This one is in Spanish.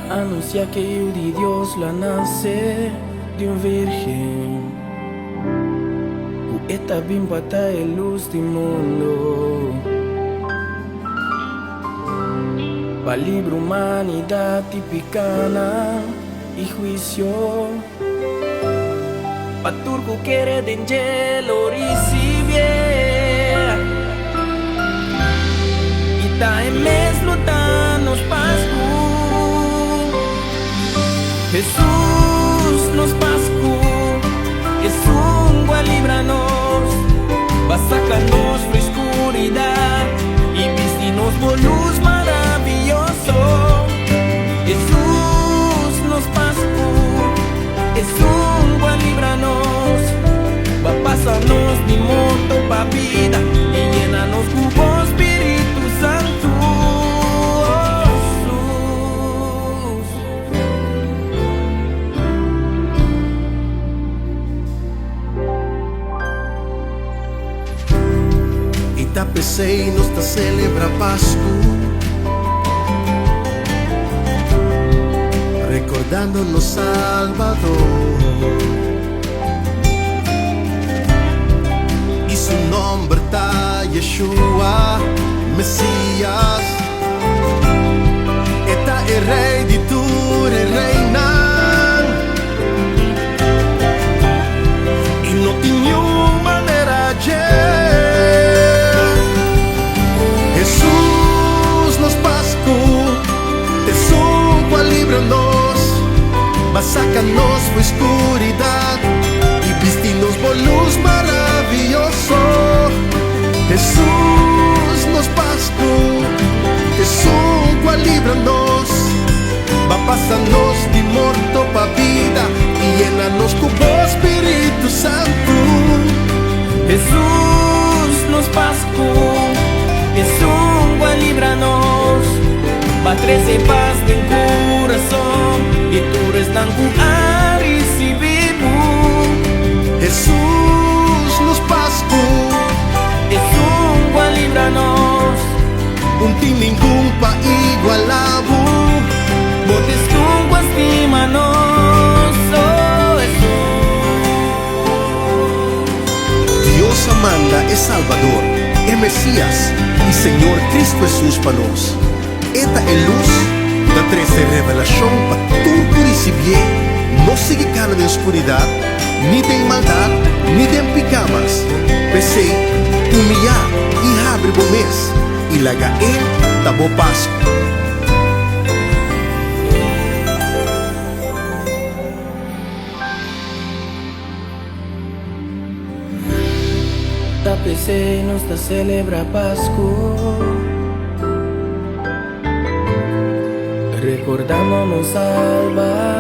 Anuncia que el de Dios la nace de un virgen. Esta bimba está el luz del mundo. Pa' libro humanidad tipicana y juicio. Pa' turco quiere de hielo recibir. Y ta en mes lutanos pascu. Jesús nos pascu. Jesús líbranos, va a sacarnos la oscuridad y vestirnos por luz maravilloso. Jesús nos pascu, Jesús líbranos, va a pasarnos de mundo pa' vida y llenarnos con Espíritu Santo. Tapecei nos ta celebra Pascu, recordándonos Salvador, y su nombre está Yeshua, Mesías. Está el rey de tu reina y no tiene manera de va sacarnos la oscuridad y vestirnos por luz maravilloso. Jesús nos pascu, Jesús líbranos, va a pasarnos de muerto pa' vida y llenarnos con Espíritu Santo. Jesús nos pascu, Jesús líbranos, va a traer paz en corazón y tú restan con recibimos. Jesús nos pascu, Jesús líbranos, un tin ningún pa' igualabo. botes con guastímanos, oh Jesús. Dios amanda es Salvador, el Mesías y Señor Cristo Jesús para nos. Esta es luz da 13 revelación para tu recibir. No sigue cara de oscuridad, ni de maldad, ni de picamas. Pese humillar y abre bom mes y la gaé tabo Pascu. Tapece nos ta celebra Pascu, recordándonos Salvador.